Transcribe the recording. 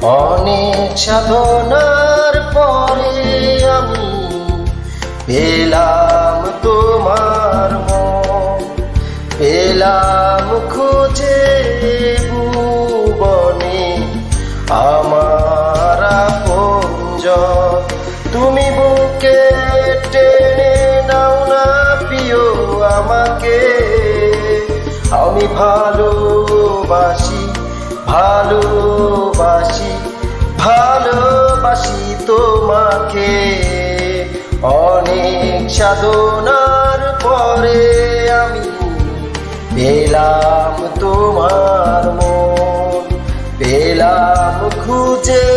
অনেক সাধনার পরে আমি পেলাম তোমার মন, পেলাম খুঁজে ভুবনে আমার আপনজন। তুমি বুকে টেনে নাও না প্রিয় আমাকে, আমি ভালোবাসি ভালোবাসি ভালোবাসি তোমাকে। অনেক সাধনার পরে আমি পেলাম তোমার মন, পেলাম খুঁজে